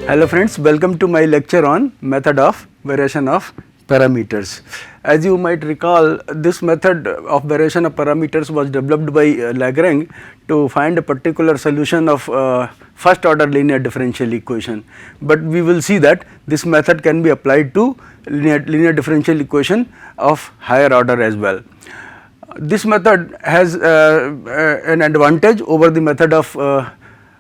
Hello friends, welcome to my lecture on method of variation of parameters. As you might recall, this method of variation of parameters was developed by Lagrange to find a particular solution of first order linear differential equation. But we will see that this method can be applied to linear differential equation of higher order as well. This method has an advantage over the method of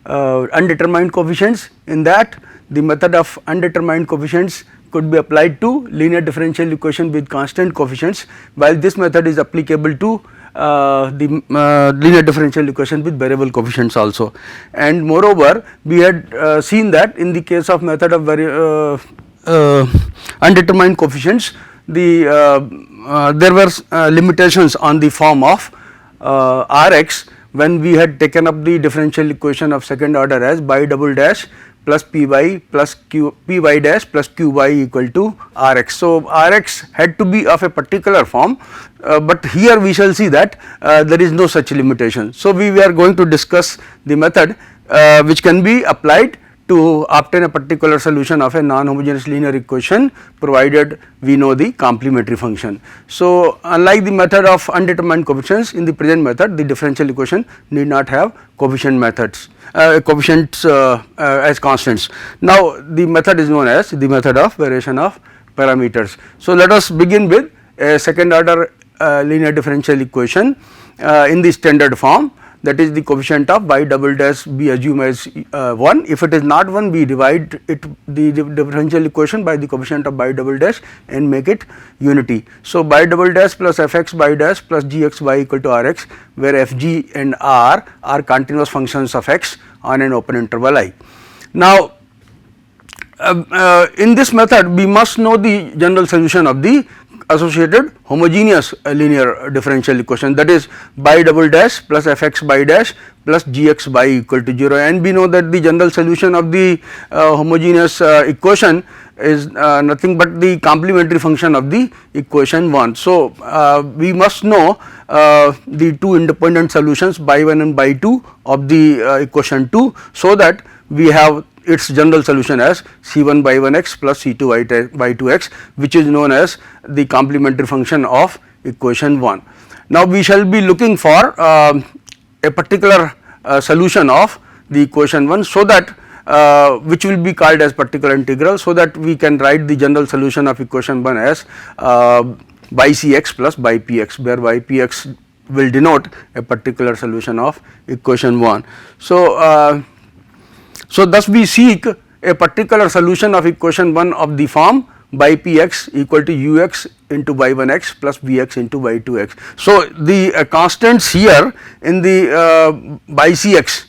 undetermined coefficients, in that the method of undetermined coefficients could be applied to linear differential equation with constant coefficients, while this method is applicable to the linear differential equation with variable coefficients also. And moreover, we had seen that in the case of method of undetermined coefficients, there were limitations on the form of Rx when we had taken up the differential equation of second order as by double dash plus py plus py dash plus qy equal to Rx. So, Rx had to be of a particular form, but here we shall see that there is no such limitation. So, we are going to discuss the method which can be applied to obtain a particular solution of a non-homogeneous linear equation, provided we know the complementary function. So, unlike the method of undetermined coefficients, in the present method the differential equation need not have coefficient methods coefficients as constants. Now, the method is known as the method of variation of parameters. So, let us begin with a second order linear differential equation in the standard form, that is the coefficient of y double dash we assume as 1. If it is not 1, we divide it the differential equation by the coefficient of y double dash and make it unity. So, y double dash plus fx y dash plus gxy equal to Rx, where fg and R are continuous functions of x on an open interval I. Now, in this method we must know the general solution of the associated homogeneous linear differential equation, that is y double dash plus fx y dash plus gxy equal to 0, and we know that the general solution of the homogeneous equation is nothing but the complementary function of the equation 1. So, we must know the two independent solutions by 1 and by 2 of the equation 2, so that we have its general solution as C1 by 1x plus C2 by 2x, which is known as the complementary function of equation 1. Now, we shall be looking for a particular solution of the equation 1, so that which will be called as particular integral, so that we can write the general solution of equation 1 as ycx plus ypx, where ypx will denote a particular solution of equation 1. So, thus we seek a particular solution of equation 1 of the form ypx equal to ux into y1x plus vx into y2x. So, the constants here in the ycx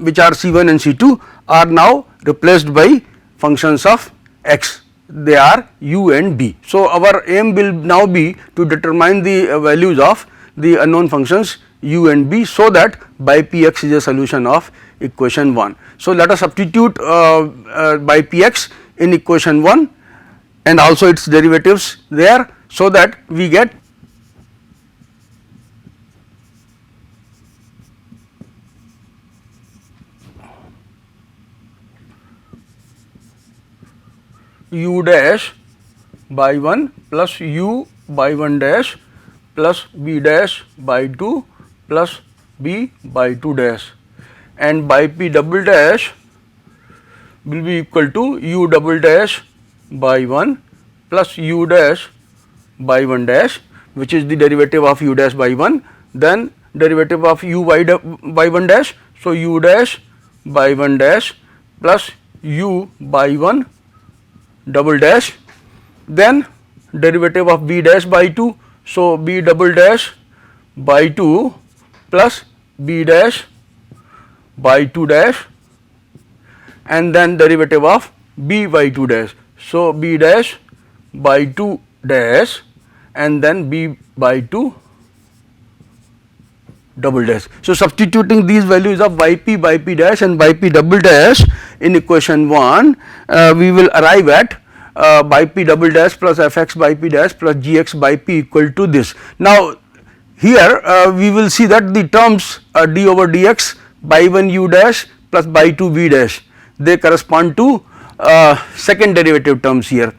which are c1 and c2 are now replaced by functions of x, they are u and b. So, our aim will now be to determine the values of the unknown functions u and b, so that ypx is a solution of equation 1. So, let us substitute ypx in equation 1 and also its derivatives there, so that we get u dash by 1 plus u by 1 dash plus b dash by 2 plus b by 2 dash, and by p double dash will be equal to u double dash by 1 plus u dash by 1 dash, which is the derivative of u dash by 1, then derivative of u by 1 dash. So, u dash by 1 dash plus u by 1 double dash, then derivative of b dash by 2. So, b double dash by 2 plus b dash by 2 dash, and then derivative of b by 2 dash. So, b dash by 2 dash and then b by 2 double dash. So, substituting these values of yp by p dash and yp double dash in equation 1, we will arrive at yp double dash plus fx by p dash plus gx by p equal to this. Now, here we will see that the terms d over dx by 1 u dash plus by 2 v dash, they correspond to second derivative terms here,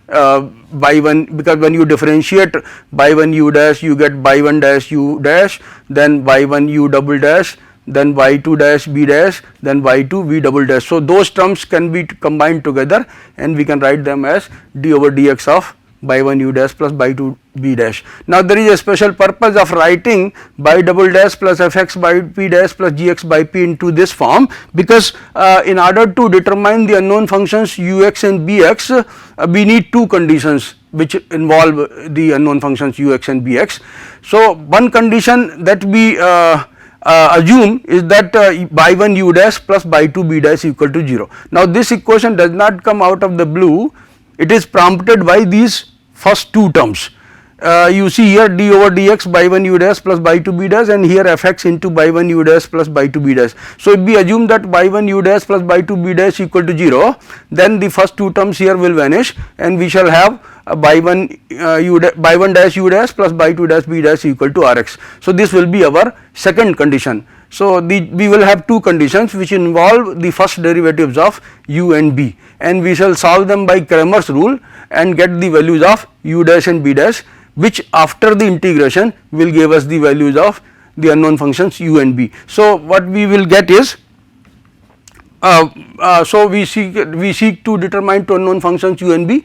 by 1, because when you differentiate by 1 u dash you get by 1 dash u dash, then by 1 u double dash, then by 2 dash b dash, then by 2 v double dash. So, those terms can be combined together and we can write them as d over dx of by 1 u dash plus by 2 b dash. Now, there is a special purpose of writing by double dash plus fx by p dash plus gx by p into this form, because in order to determine the unknown functions ux and bx, we need two conditions which involve the unknown functions ux and bx. So, one condition that we assume is that by 1 u dash plus by 2 b dash equal to 0. Now, this equation does not come out of the blue, it is prompted by these first two terms. You see here d over dx by 1 u dash plus by 2 b dash, and here fx into by 1 u dash plus by 2 b dash. So, if we assume that by 1 u dash plus by 2 b dash equal to 0, then the first two terms here will vanish and we shall have by 1 dash u dash plus by 2 dash b dash equal to rx. So, this will be our second condition. So, we will have two conditions which involve the first derivatives of u and b, and we shall solve them by Cramer's rule and get the values of u dash and b dash, which after the integration will give us the values of the unknown functions u and b. So, what we will get is, so we seek to determine two unknown functions u and b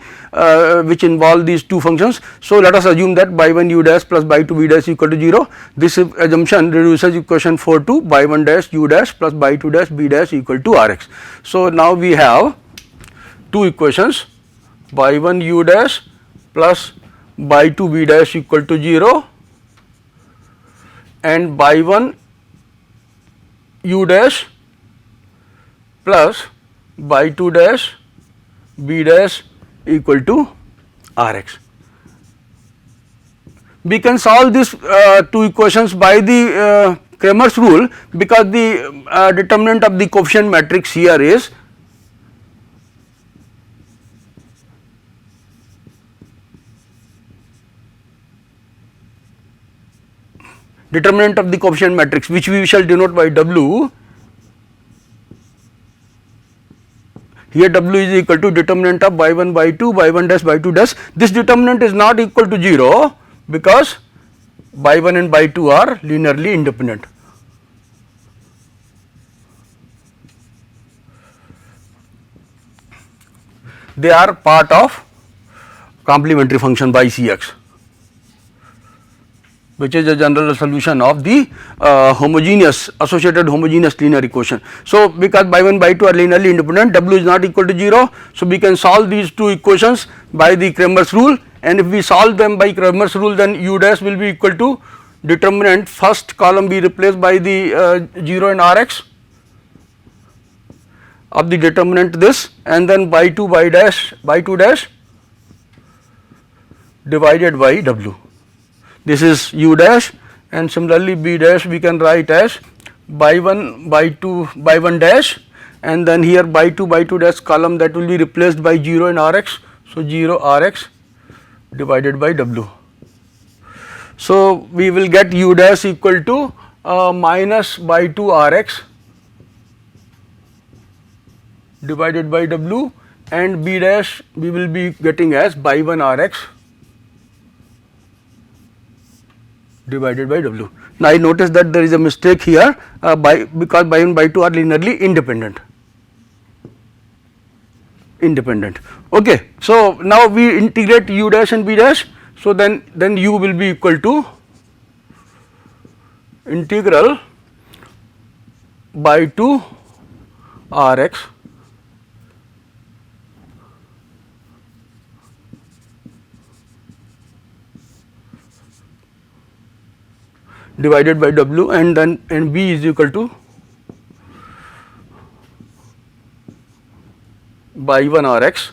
which involve these two functions. So, let us assume that by 1 u dash plus by 2 b dash equal to 0. This assumption reduces equation 4 to by 1 dash u dash plus by 2 dash b dash equal to rx. So, now we have two equations, by 1 u dash plus by 2 b dash equal to 0 and by 1 u dash plus by 2 dash b dash equal to rx. We can solve these two equations by the Cramer's rule, because the determinant of the coefficient matrix here is determinant of the coefficient matrix, which we shall denote by W. Here W is equal to determinant of by 1 by 2 by 1 dash by 2 dash. This determinant is not equal to 0 because by 1 and by 2 are linearly independent. They are part of complementary function by Cx, which is a general solution of the associated homogeneous linear equation. So, because by 1 by 2 are linearly independent, W is not equal to 0. So, we can solve these two equations by the Cramer's rule, and if we solve them by Cramer's rule, then u dash will be equal to determinant first column be replaced by the 0 and rx of the determinant this, and then by 2 dash divided by W. This is u dash, and similarly b dash we can write as by 1 by 2 by 1 dash, and then here by 2 dash column that will be replaced by 0 and rx. So, 0 rx divided by W. So, we will get u dash equal to minus by 2 rx divided by W, and b dash we will be getting as by 1 rx divided by W. Now, I notice that there is a mistake here because by 1 by 2 are linearly independent. Okay. So, now we integrate u dash and b dash. So, then u will be equal to integral by 2 rx divided by W, and then b is equal to by 1 rx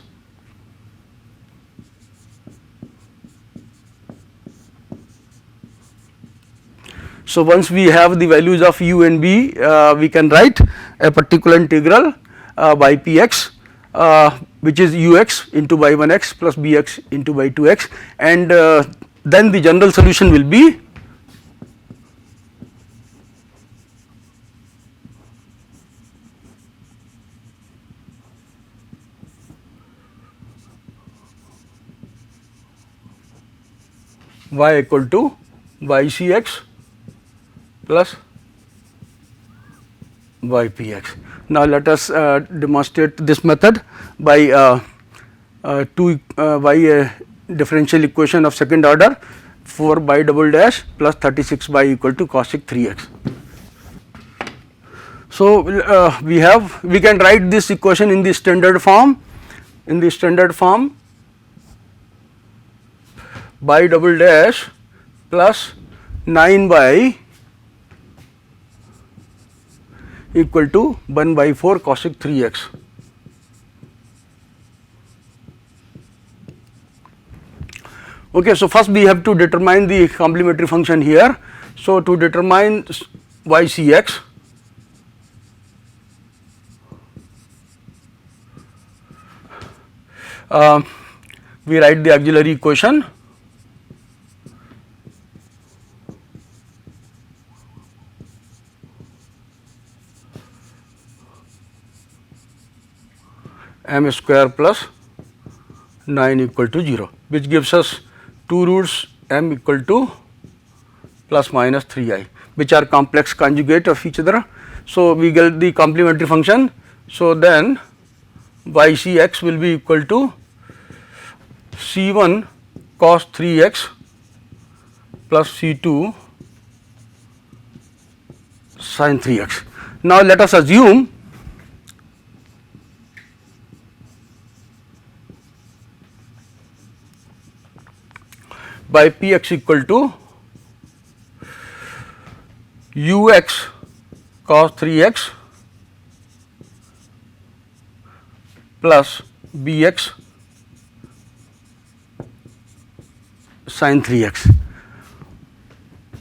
So, once we have the values of u and b, we can write a particular integral by px which is ux into by 1x plus bx into by 2x, and then the general solution will be y equal to ycx plus ypx. Now let us demonstrate this method by differential equation of second order 4 by double dash plus 36 by equal to cosec 3x. So we can write this equation in the standard form. In the standard form, by double dash plus 9 by equal to 1 by 4 cosec 3x. Okay, so first we have to determine the complementary function here. So to determine ycx, we write the auxiliary equation m square plus 9 equal to 0, which gives us 2 roots m equal to plus minus 3i, which are complex conjugate of each other. So we get the complementary function. So then ycx will be equal to c1 cos 3x plus c2 sin 3x. Now let us assume by px equal to ux cos 3x plus bx sin 3x.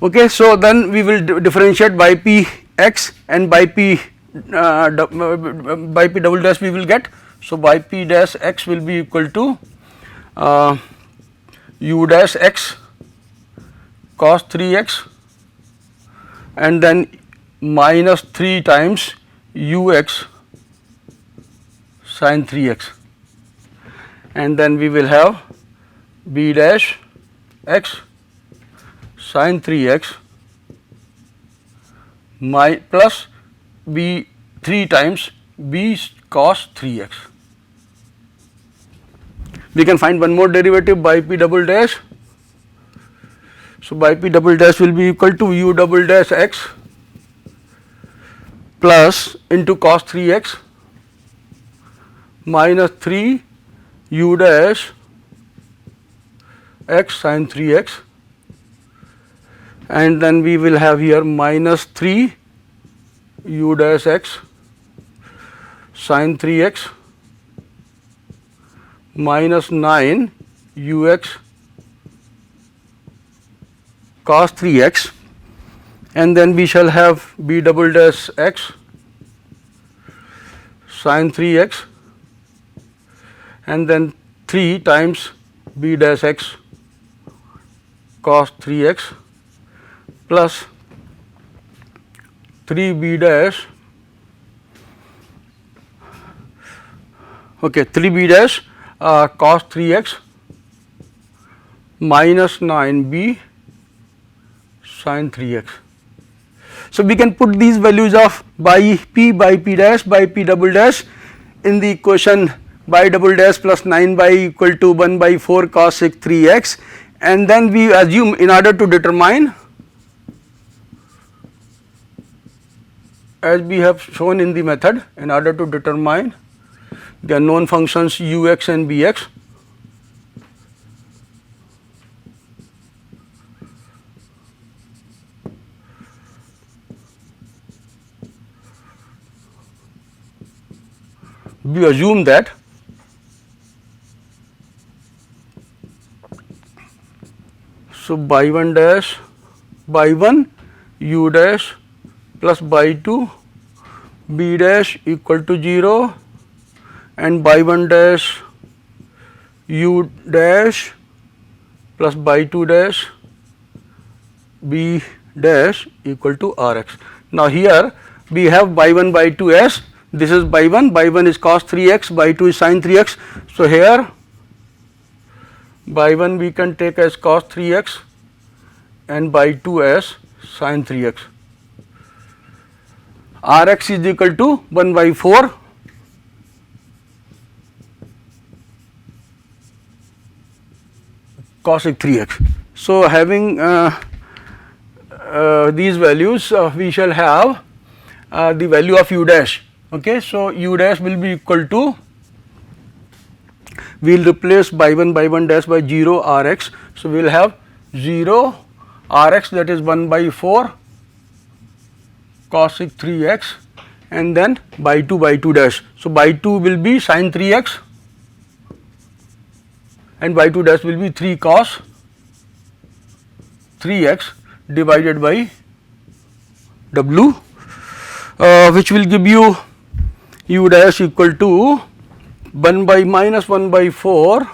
Okay, so then we will differentiate by px and by p double dash we will get. So by p dash x will be equal to u dash x cos 3x and then minus 3 times ux sin 3x, and then we will have b dash x sin 3x plus b 3 times b cos 3x. We can find one more derivative by p double dash. So by p double dash will be equal to u double dash x plus into cos 3x minus 3 u dash x sin 3x, and then we will have here minus 3 u dash x sin 3x minus 9 ux cos 3x, and then we shall have b double dash x sin 3x and then 3 times b dash x cos 3x plus 3b dash 3b dash cos 3x minus 9b sin 3x. So we can put these values of by p dash by p double dash in the equation by double dash plus 9 by equal to 1 by 4 cosec 3x, and then we assume in order to determine, as we have shown in the method, in order to determine the unknown functions ux and bx, we assume that so by 1 dash by 1 u dash plus by 2 b dash equal to 0 and by 1 dash u dash plus by 2 dash b dash equal to rx. Now here we have by 1 by 2 as this is by 1 is cos 3x, by 2 is sin 3x. So here by 1 we can take as cos 3x and by 2 as sin 3x. Rx is equal to 1 by 4 cosec 3x. So, having these values, we shall have the value of u dash. Okay, so u dash will be equal to, we will replace by 1 dash by 0 Rx. So, we will have 0 Rx, that is 1 by 4 cosec 3x, and then by 2 dash. So, by 2 will be sin 3x and by 2 dash will be 3 cos 3x divided by w, which will give you u dash equal to 1 by minus 1 by 4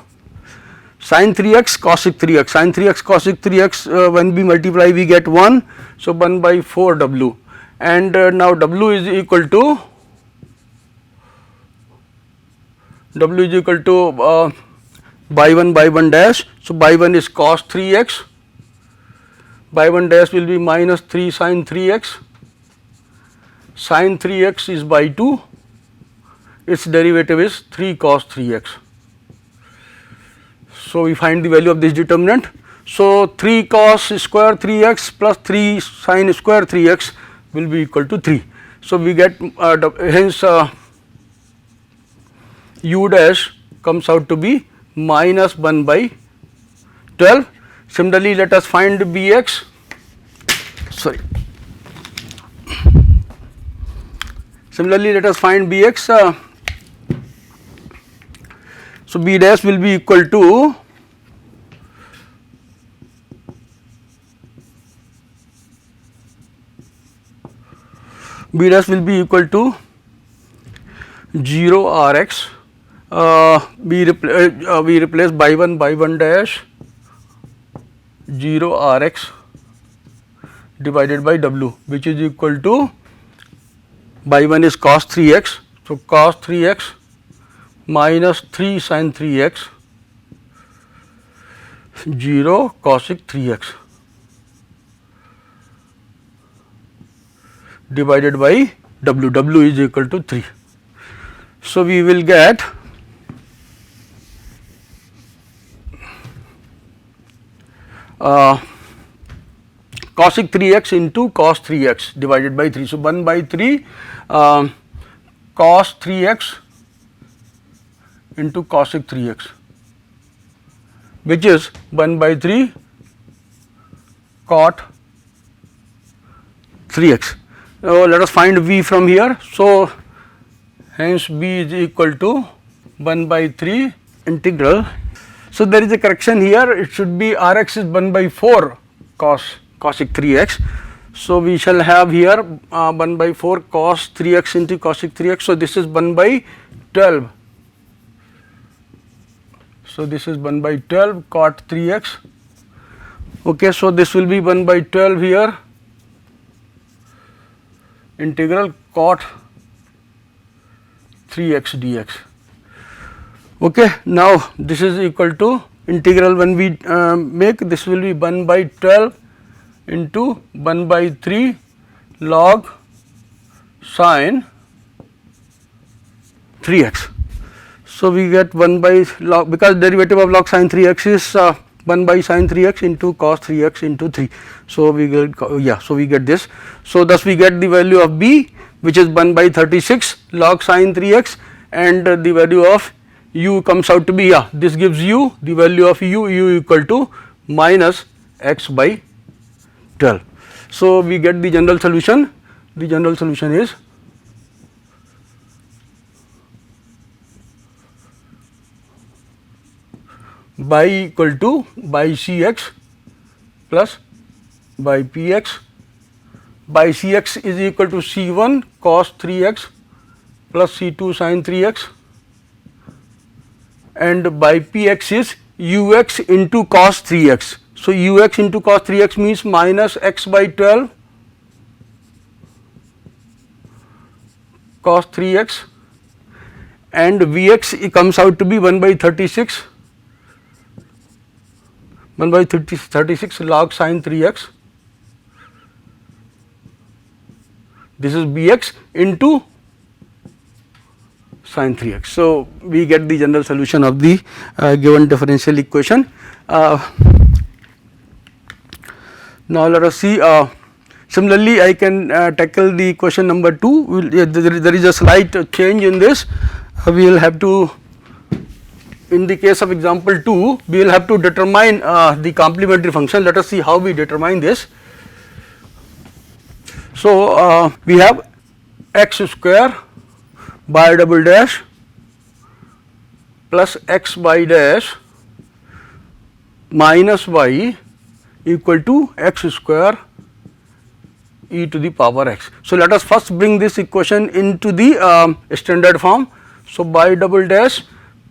sin 3x cosec 3x. Sin 3x cosec 3x, when we multiply we get 1. So, 1 by 4 w, and now w is equal to by 1 dash. So, by 1 is cos 3x, by 1 dash will be minus 3 sin 3x, sin 3x is by 2, its derivative is 3 cos 3x. So, we find the value of this determinant. So, 3 cos square 3x plus 3 sin square 3x will be equal to 3. So, we get hence u dash comes out to be minus 1 by 12. Similarly, let us find bx. Sorry. Similarly, let us find bx. So, b dash will be equal to b dash will be equal to 0 Rx. We replace by 1 dash 0 Rx divided by w, which is equal to, by 1 is cos 3x. So, cos 3x minus 3 sin 3x 0 cosec 3x divided by w, w is equal to 3. So, we will get cosec 3x into cos 3x divided by 3. So, 1 by 3 cos 3x into cosec 3x, which is 1 by 3 cot 3x. Now, let us find v from here. So, hence b is equal to 1 by 3 integral. So, there is a correction here, it should be Rx is 1 by 4 cosec 3x. So, we shall have here 1 by 4 cos 3x into cosec 3x. So, this is 1 by 12. So, this is 1 by 12 cot 3x. Okay, so, this will be 1 by 12 here integral cot 3x dx. Okay, now this is equal to integral, when we make this will be 1 by 12 into 1 by 3 log sin 3x. So, we get 1 by log, because derivative of log sin 3x is 1 by sin 3x into cos 3x into 3. So, we get, so we get this. So, thus we get the value of b, which is 1 by 36 log sin 3x, and the value of u comes out to be, this gives you the value of u equal to minus x by 12. So, we get the general solution. The general solution is by equal to by cx plus by px. By cx is equal to c1 cos 3x plus c2 sin 3x, and by px is ux into cos 3x. So, ux into cos 3x means minus x by 12 cos 3x, and vx comes out to be 1 by 36 1 by 36 log sine 3x, this is bx into sine 3x. So, we get the general solution of the given differential equation. Now, let us see, similarly I can tackle the question number 2. There is a slight change in this. We will have to, in the case of example 2, we will have to determine the complementary function. Let us see how we determine this. So, we have x square by double dash plus x by dash minus y equal to x square e to the power x. So, let us first bring this equation into the standard form. So, by double dash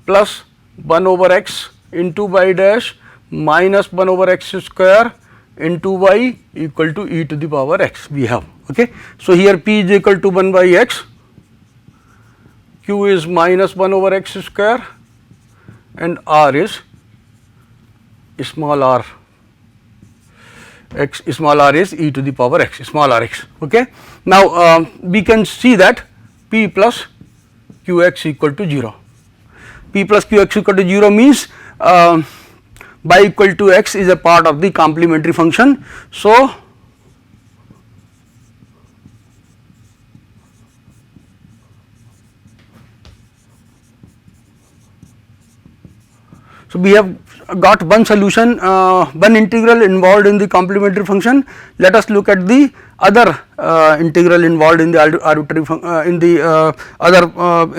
plus 1 over x into y dash minus 1 over x square into y equal to e to the power x we have. Okay. So, here p is equal to 1 by x, q is minus 1 over x square, and r is small r. X small r is e to the power x, small r x. Okay. Now, we can see that p plus q x equal to 0. P plus q x equal to 0 means y equal to x is a part of the complementary function. So, we have got one solution, one integral involved in the complementary function. Let us look at the other integral involved in the arbitrary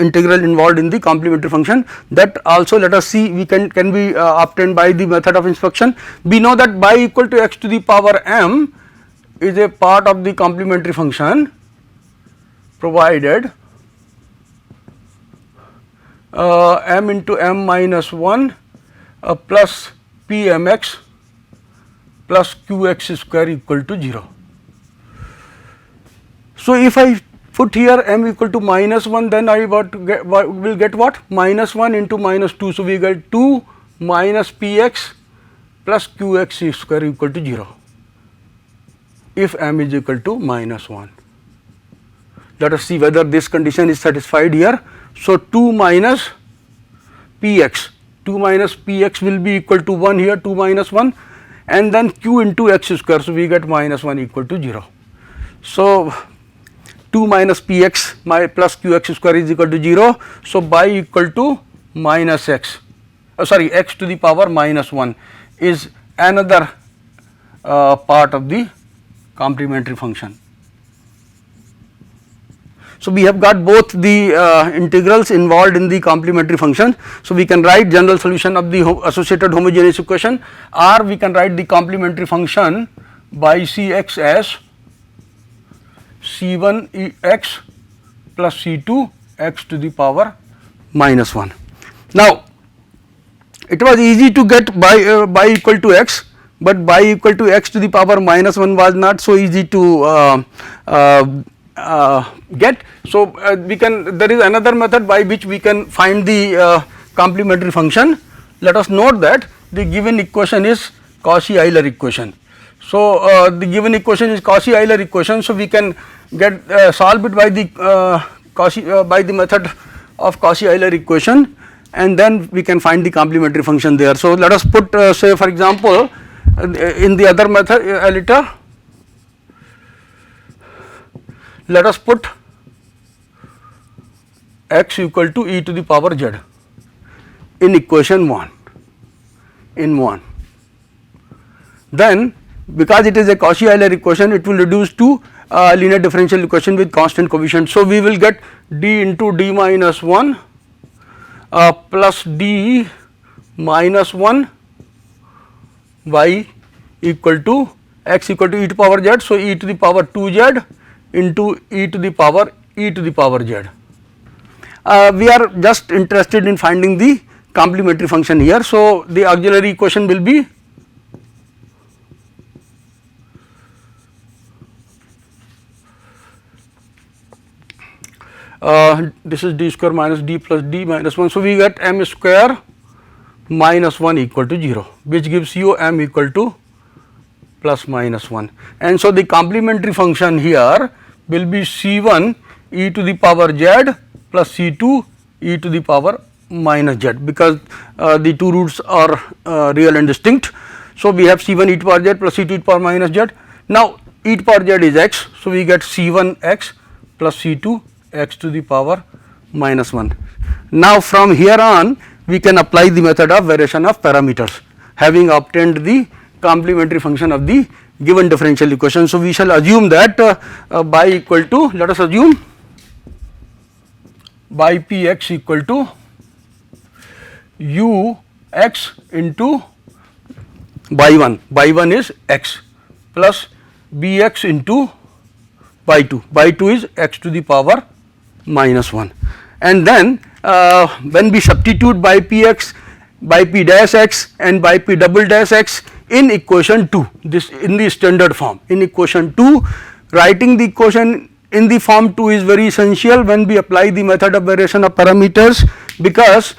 integral involved in the complementary function. That also let us see we can be obtained by the method of inspection. We know that y equal to x to the power m is a part of the complementary function provided m into m minus 1 plus pmx plus qx square equal to 0. So, if I put here m equal to minus 1, then I will get what? Minus 1 into minus 2. So, we get 2 minus px plus qx square equal to 0 if m is equal to minus 1. Let us see whether this condition is satisfied here. So, 2 minus px, 2 minus px will be equal to 1 here, 2 minus 1, and then q into x square. So, we get minus 1 equal to 0. So, 2 minus px plus qx square is equal to 0. So, y equal to minus x, x to the power minus 1 is another part of the complementary function. So, we have got both the integrals involved in the complementary function. So, we can write general solution of the associated homogeneous equation, or we can write the complementary function by Cx as C1 x plus C2 x to the power minus 1. Now, it was easy to get y equal to x, but y equal to x to the power minus 1 was not so easy to get. So, there is another method by which we can find the complementary function. Let us note that the given equation is Cauchy-Euler equation. So, the given equation is Cauchy-Euler equation. So, we can get solve it by the method of Cauchy-Euler equation, and then we can find the complementary function there. So, let us put say for example, in the other method later, let us put x equal to e to the power z in equation 1 in 1. Then, because it is a Cauchy-Euler equation, it will reduce to linear differential equation with constant coefficient. So, we will get d into d minus 1 plus d minus 1 y equal to x equal to e to power z. So, e to the power 2z into e to the power z. We are just interested in finding the complementary function here. So, the auxiliary equation will be this is d square minus d plus d minus 1. So, we get m square minus 1 equal to 0, which gives you m equal to plus minus 1. And so the complementary function here will be C1 e to the power z plus C2 e to the power minus z, because the two roots are real and distinct. So we have C1 e to the power z plus C2 e to the power minus z. Now e to the power z is x, so we get C1 x plus C2 x to the power minus 1. Now from here on we can apply the method of variation of parameters, having obtained the complementary function of the given differential equation. So we shall assume that by equal to, let us assume by px equal to u x into by 1 is x, plus bx into by 2 is x to the power minus 1. And then when we substitute by px, by p dash x and by p double dash x in equation 2, this in the standard form, in equation 2, writing the equation in the form 2 is very essential when we apply the method of variation of parameters, because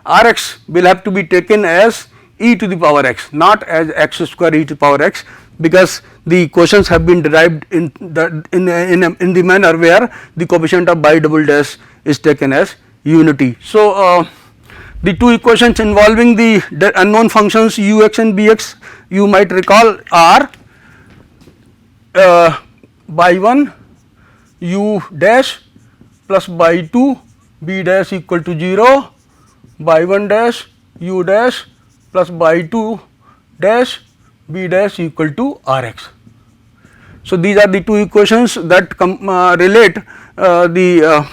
Rx will have to be taken as e to the power x, not as x square e to the power x, because the equations have been derived in the manner where the coefficient of by double dash is taken as unity. So the two equations involving the unknown functions ux and bx, you might recall, are by 1 u dash plus by 2 b dash equal to 0, by 1 dash u dash plus by 2 dash b dash equal to Rx. So these are the two equations that relate the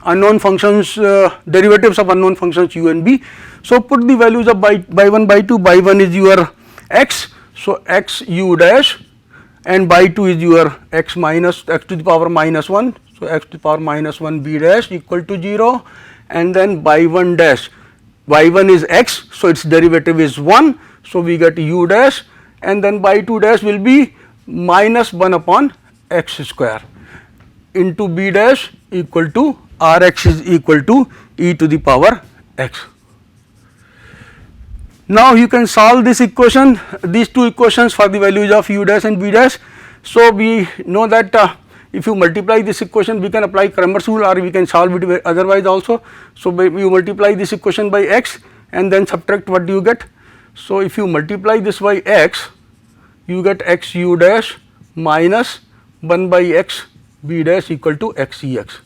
unknown functions, derivatives of unknown functions u and b. So put the values of by 1 by 2, by 1 is your x, so x u dash, and by 2 is your x minus x to the power minus 1, so x to the power minus 1 b dash equal to 0, and then by 1 dash, by 1 is x, so its derivative is 1, so we get u dash, and then by 2 dash will be minus 1 upon x square into b dash equal to Rx is equal to e to the power x. Now you can solve this equation, these two equations for the values of u dash and b dash. So we know that if you multiply this equation, we can apply Cramer's rule, or we can solve it otherwise also. So you multiply this equation by x and then subtract, what do you get? So if you multiply this by x, you get x u dash minus 1 by x b dash equal to x e x.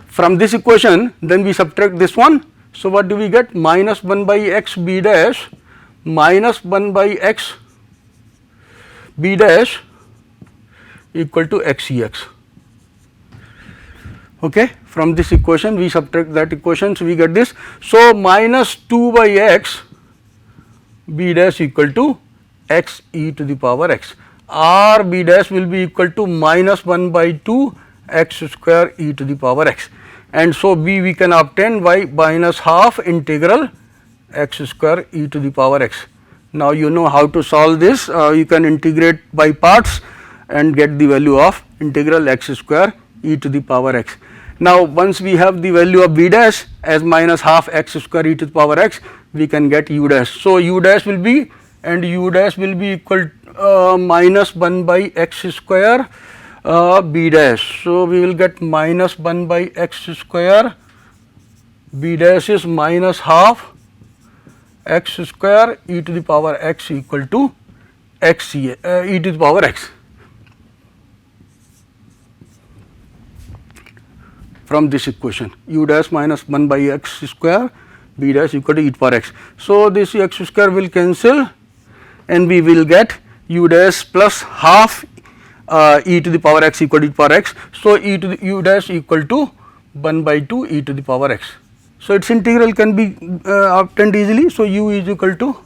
From this equation then we subtract this one, so what do we get? Minus 1 by x b dash minus 1 by x b dash equal to x e x. Okay, from this equation we subtract that equation, so we get this. So minus 2 by x b dash equal to x e to the power x, or b dash will be equal to minus 1 by 2 x square e to the power x, and so b we can obtain by minus half integral x square e to the power x. Now you know how to solve this, you can integrate by parts and get the value of integral x square e to the power x. Now once we have the value of b dash as minus half x square e to the power x, we can get u dash. So u dash will be, and u dash will be equal minus 1 by x square b dash. So we will get minus 1 by x square, b dash is minus half x square e to the power x equal to x e to the power x. From this equation, u dash minus 1 by x square b dash equal to e to the power x. So this x square will cancel and we will get u dash plus half e to the power x equal to e to the power x. So e to the u dash equal to 1 by 2 e to the power x. So its integral can be obtained easily. So u is equal to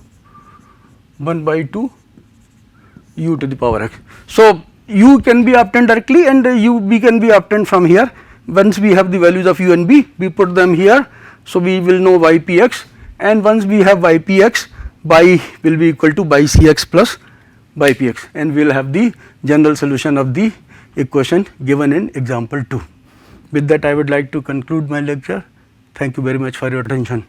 1 by 2 u to the power x. So u can be obtained directly and u b can be obtained from here. Once we have the values of u and b, we put them here, so we will know ypx, and once we have ypx, y will be equal to by cx plus by px, and we will have the general solution of the equation given in example 2. With that I would like to conclude my lecture. Thank you very much for your attention.